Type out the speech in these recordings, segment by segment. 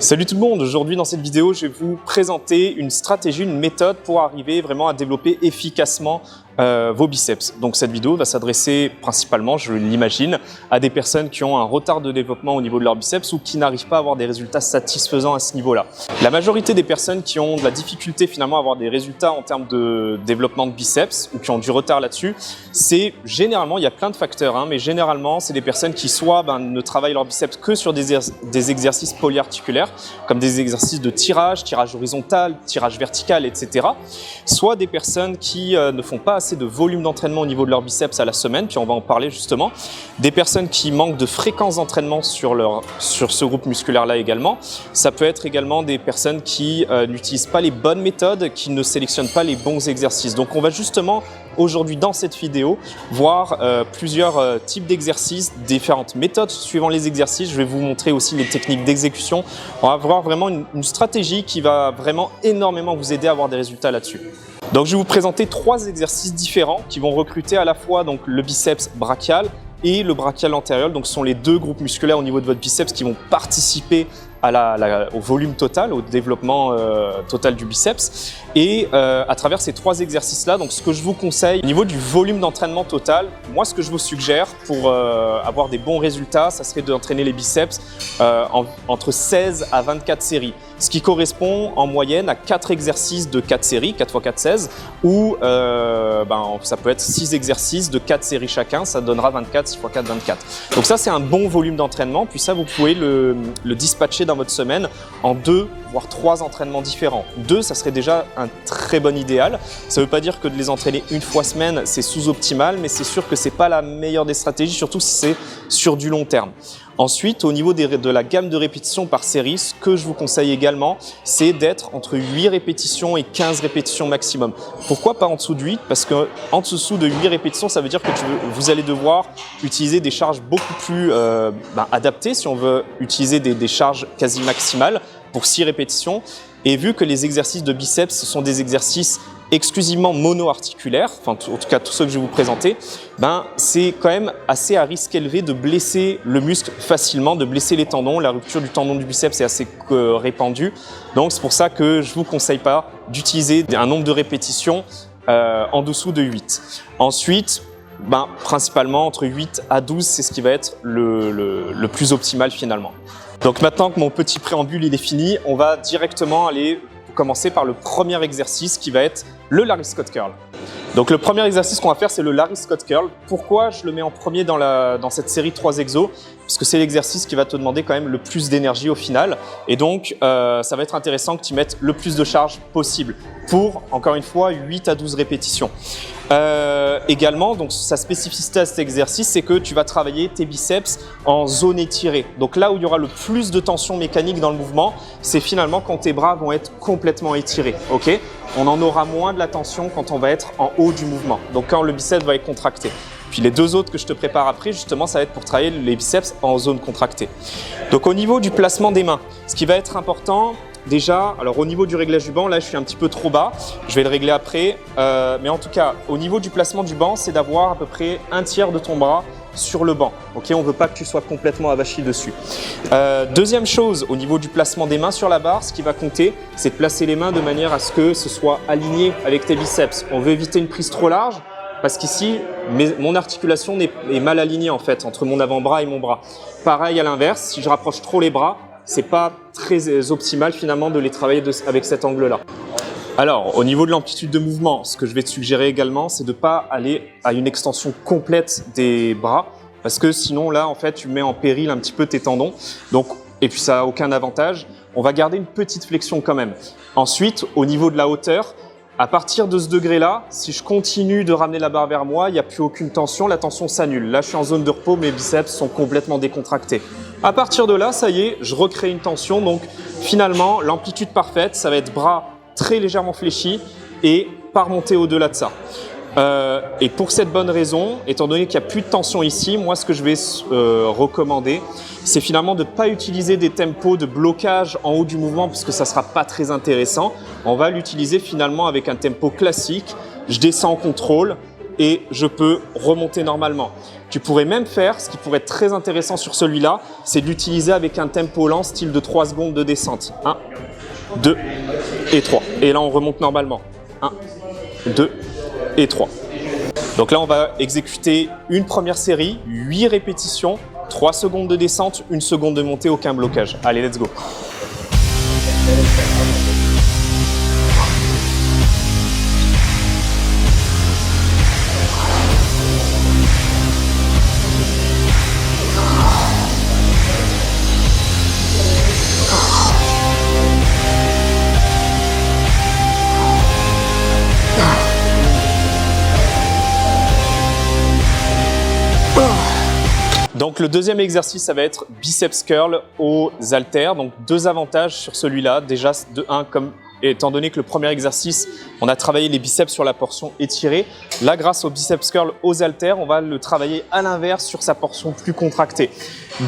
Salut tout le monde, aujourd'hui dans cette vidéo je vais vous présenter une stratégie, une méthode pour arriver vraiment à développer efficacement vos biceps. Donc cette vidéo va s'adresser principalement, je l'imagine, à des personnes qui ont un retard de développement au niveau de leurs biceps ou qui n'arrivent pas à avoir des résultats satisfaisants à ce niveau-là. La majorité des personnes qui ont de la difficulté finalement à avoir des résultats en termes de développement de biceps ou qui ont du retard là-dessus, c'est généralement, il y a plein de facteurs, mais généralement c'est des personnes qui soit ne travaillent leurs biceps que sur des exercices polyarticulaires, comme des exercices de tirage horizontal, tirage vertical, etc. Soit des personnes qui ne font pas assez de volume d'entraînement au niveau de leurs biceps à la semaine, puis on va en parler justement. Des personnes qui manquent de fréquence d'entraînement sur ce groupe musculaire-là également. Ça peut être également des personnes qui n'utilisent pas les bonnes méthodes, qui ne sélectionnent pas les bons exercices. Donc on va justement aujourd'hui dans cette vidéo voir plusieurs types d'exercices, différentes méthodes suivant les exercices. Je vais vous montrer aussi les techniques d'exécution. On va voir vraiment une stratégie qui va vraiment énormément vous aider à avoir des résultats là-dessus. Donc je vais vous présenter 3 exercices différents qui vont recruter à la fois donc, le biceps brachial et le brachial antérieur. Donc ce sont les 2 groupes musculaires au niveau de votre biceps qui vont participer au volume total, au développement total du biceps. Et à travers ces 3 exercices-là, donc ce que je vous conseille au niveau du volume d'entraînement total, moi ce que je vous suggère pour avoir des bons résultats, ça serait d'entraîner les biceps entre 16 à 24 séries. Ce qui correspond en moyenne à 4 exercices de 4 séries, 4 x 4, 16, ou ça peut être 6 exercices de 4 séries chacun, ça donnera 24, 6 x 4, 24. Donc ça c'est un bon volume d'entraînement, puis ça vous pouvez le dispatcher dans votre semaine en 2 voire 3 entraînements différents. 2, ça serait déjà un très bon idéal. Ça ne veut pas dire que de les entraîner une fois semaine, c'est sous-optimal, mais c'est sûr que ce n'est pas la meilleure des stratégies, surtout si c'est sur du long terme. Ensuite, au niveau de la gamme de répétitions par série, ce que je vous conseille également, c'est d'être entre 8 répétitions et 15 répétitions maximum. Pourquoi pas en dessous de 8? Parce qu'en dessous de 8 répétitions, ça veut dire que vous allez devoir utiliser des charges beaucoup plus adaptées si on veut utiliser des charges quasi maximales pour 6 répétitions. Et vu que les exercices de biceps, ce sont des exercices exclusivement mono-articulaires, enfin en tout cas tous ceux que je vais vous présenter, c'est quand même assez à risque élevé de blesser le muscle facilement, de blesser les tendons. La rupture du tendon du biceps est assez répandue. Donc c'est pour ça que je ne vous conseille pas d'utiliser un nombre de répétitions en dessous de 8. Ensuite, principalement entre 8 à 12, c'est ce qui va être le plus optimal finalement. Donc maintenant que mon petit préambule il est fini, on va directement aller commencer par le premier exercice qui va être le Larry Scott Curl. Donc le premier exercice qu'on va faire, c'est le Larry Scott Curl. Pourquoi je le mets en premier dans cette série de 3 exos? Parce que c'est l'exercice qui va te demander quand même le plus d'énergie au final. Et donc, ça va être intéressant que tu mettes le plus de charge possible pour, encore une fois, 8 à 12 répétitions. Également, donc, sa spécificité à cet exercice, c'est que tu vas travailler tes biceps en zone étirée. Donc là où il y aura le plus de tension mécanique dans le mouvement, c'est finalement quand tes bras vont être complètement étirés. Okay, on en aura moins de la tension quand on va être en haut du mouvement. Donc quand le biceps va être contracté. Puis les 2 autres que je te prépare après, justement, ça va être pour travailler les biceps en zone contractée. Donc au niveau du placement des mains, ce qui va être important, déjà, alors au niveau du réglage du banc, là je suis un petit peu trop bas, je vais le régler après. Mais en tout cas, au niveau du placement du banc, c'est d'avoir à peu près 1/3 de ton bras sur le banc. Okay, on ne veut pas que tu sois complètement avachi dessus. Deuxième chose, au niveau du placement des mains sur la barre, ce qui va compter, c'est de placer les mains de manière à ce que ce soit aligné avec tes biceps. On veut éviter une prise trop large, parce qu'ici, mon articulation est mal alignée en fait entre mon avant-bras et mon bras. Pareil à l'inverse, si je rapproche trop les bras, c'est pas très optimal finalement de les travailler avec cet angle-là. Alors, au niveau de l'amplitude de mouvement, ce que je vais te suggérer également, c'est de ne pas aller à une extension complète des bras, parce que sinon là, en fait, tu mets en péril un petit peu tes tendons. Donc, et puis ça n'a aucun avantage. On va garder une petite flexion quand même. Ensuite, au niveau de la hauteur, à partir de ce degré-là, si je continue de ramener la barre vers moi, il n'y a plus aucune tension, la tension s'annule. Là, je suis en zone de repos, mes biceps sont complètement décontractés. À partir de là, ça y est, je recrée une tension. Donc finalement, l'amplitude parfaite, ça va être bras très légèrement fléchis et pas remonter au-delà de ça. Et pour cette bonne raison, étant donné qu'il n'y a plus de tension ici, moi ce que je vais recommander, c'est finalement de ne pas utiliser des tempos de blocage en haut du mouvement parce que ça ne sera pas très intéressant. On va l'utiliser finalement avec un tempo classique. Je descends en contrôle, et je peux remonter normalement. Tu pourrais même faire, ce qui pourrait être très intéressant sur celui-là, c'est d'utiliser avec un tempo lent, style de 3 secondes de descente. 1, 2 et 3. Et là, on remonte normalement. 1, 2 et 3. Donc là, on va exécuter une première série, 8 répétitions, 3 secondes de descente, 1 seconde de montée, aucun blocage. Allez, let's go. Donc le deuxième exercice, ça va être biceps curl aux haltères. Donc 2 avantages sur celui-là. Déjà, de 1, étant donné que le premier exercice, on a travaillé les biceps sur la portion étirée. Là, grâce au biceps curl aux haltères, on va le travailler à l'inverse sur sa portion plus contractée.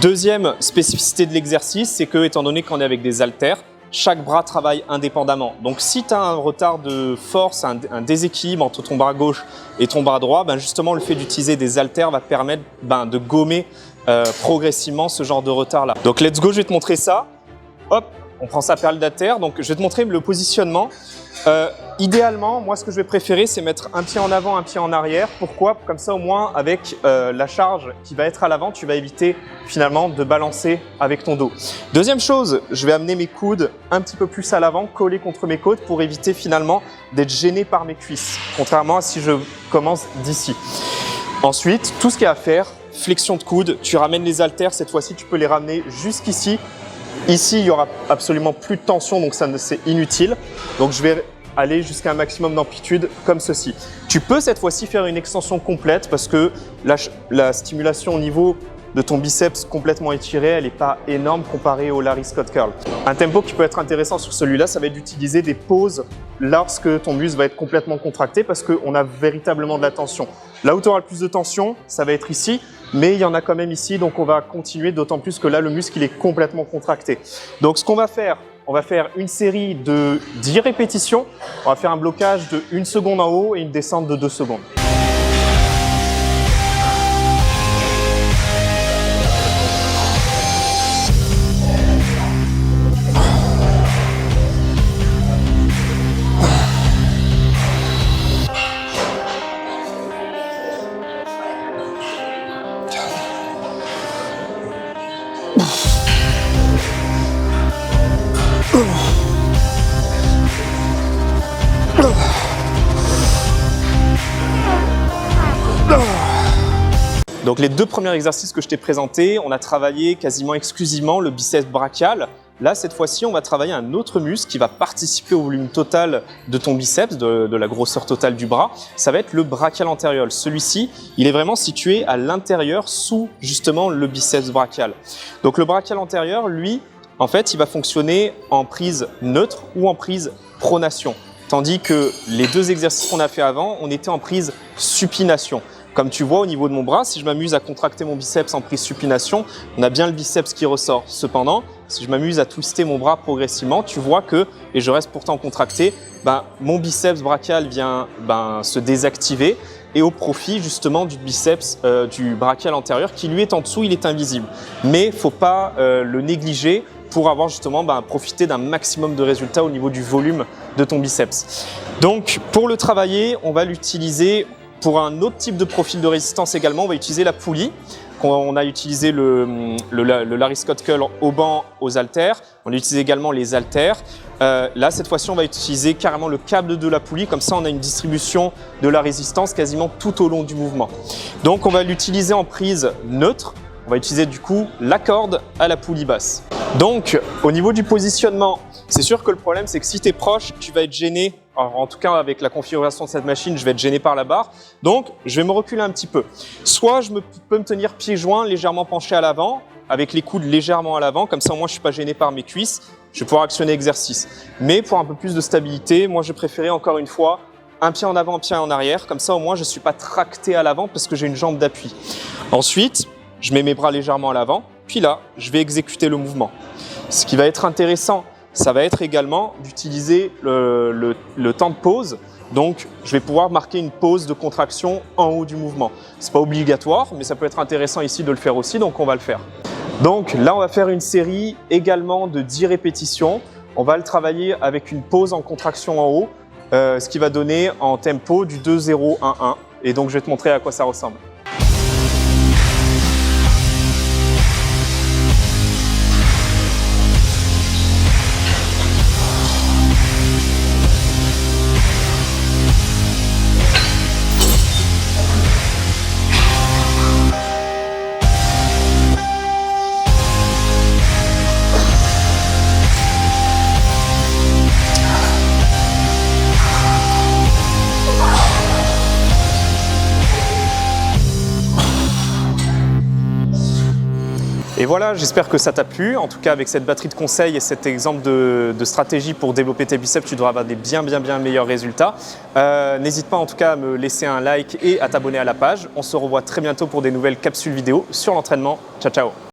Deuxième spécificité de l'exercice, c'est que, étant donné qu'on est avec des haltères, chaque bras travaille indépendamment. Donc si tu as un retard de force, un déséquilibre entre ton bras gauche et ton bras droit, justement le fait d'utiliser des haltères va te permettre de gommer progressivement ce genre de retard-là. Donc let's go, je vais te montrer ça. Hop, on prend sa perle d'haltère. Donc je vais te montrer le positionnement. Idéalement, moi ce que je vais préférer, c'est mettre un pied en avant, un pied en arrière. Pourquoi? Comme ça au moins avec la charge qui va être à l'avant, tu vas éviter finalement de balancer avec ton dos. Deuxième chose, je vais amener mes coudes un petit peu plus à l'avant, collés contre mes côtes pour éviter finalement d'être gêné par mes cuisses, contrairement à si je commence d'ici. Ensuite, tout ce qu'il y a à faire, flexion de coude, tu ramènes les haltères, cette fois-ci tu peux les ramener jusqu'ici. Ici, il n'y aura absolument plus de tension, donc c'est inutile. Donc je vais aller jusqu'à un maximum d'amplitude comme ceci. Tu peux cette fois-ci faire une extension complète parce que la stimulation au niveau de ton biceps complètement étiré, elle n'est pas énorme comparée au Larry Scott Curl. Un tempo qui peut être intéressant sur celui-là, ça va être d'utiliser des pauses lorsque ton muscle va être complètement contracté parce qu'on a véritablement de la tension. Là où tu auras le plus de tension, ça va être ici, mais il y en a quand même ici, donc on va continuer, d'autant plus que là, le muscle il est complètement contracté. Donc ce qu'on va faire, on va faire une série de 10 répétitions, on va faire un blocage de 1 seconde en haut et une descente de 2 secondes. Donc les 2 premiers exercices que je t'ai présentés, on a travaillé quasiment exclusivement le biceps brachial. Là, cette fois-ci, on va travailler un autre muscle qui va participer au volume total de ton biceps, de la grosseur totale du bras. Ça va être le brachial antérieur. Celui-ci, il est vraiment situé à l'intérieur, sous justement le biceps brachial. Donc le brachial antérieur, lui, en fait, il va fonctionner en prise neutre ou en prise pronation. Tandis que les 2 exercices qu'on a fait avant, on était en prise supination. Comme tu vois au niveau de mon bras, si je m'amuse à contracter mon biceps en prise supination, on a bien le biceps qui ressort. Cependant, si je m'amuse à twister mon bras progressivement, tu vois que, et je reste pourtant contracté, mon biceps brachial vient se désactiver et au profit justement du biceps du brachial antérieur qui lui est en dessous, il est invisible. Mais il ne faut pas le négliger pour avoir justement profité d'un maximum de résultats au niveau du volume de ton biceps. Donc pour le travailler, on va l'utiliser pour un autre type de profil de résistance également, on va utiliser la poulie. On a utilisé le Larry Scott Curl au banc, aux haltères. On utilise également les haltères. Là, cette fois-ci, on va utiliser carrément le câble de la poulie. Comme ça, on a une distribution de la résistance quasiment tout au long du mouvement. Donc, on va l'utiliser en prise neutre. On va utiliser du coup la corde à la poulie basse. Donc, au niveau du positionnement, c'est sûr que le problème, c'est que si tu es proche, tu vas être gêné. Alors, en tout cas, avec la configuration de cette machine, je vais être gêné par la barre. Donc, je vais me reculer un petit peu. Soit je peux me tenir pieds joints, légèrement penché à l'avant, avec les coudes légèrement à l'avant. Comme ça, au moins, je ne suis pas gêné par mes cuisses. Je vais pouvoir actionner l'exercice. Mais pour un peu plus de stabilité, moi, je préférais encore une fois un pied en avant, un pied en arrière. Comme ça, au moins, je ne suis pas tracté à l'avant parce que j'ai une jambe d'appui. Ensuite, je mets mes bras légèrement à l'avant. Puis là, je vais exécuter le mouvement. Ce qui va être intéressant, ça va être également d'utiliser le temps de pause Donc, je vais pouvoir marquer une pause de contraction en haut du mouvement. Ce n'est pas obligatoire, mais ça peut être intéressant ici de le faire aussi, donc on va le faire. Donc là, on va faire une série également de 10 répétitions. On va le travailler avec une pause en contraction en haut, ce qui va donner en tempo du 2-0-1-1. Et donc, je vais te montrer à quoi ça ressemble. Et voilà, j'espère que ça t'a plu. En tout cas, avec cette batterie de conseils et cet exemple de stratégie pour développer tes biceps, tu devras avoir des bien meilleurs résultats. N'hésite pas en tout cas à me laisser un like et à t'abonner à la page. On se revoit très bientôt pour des nouvelles capsules vidéo sur l'entraînement. Ciao, ciao!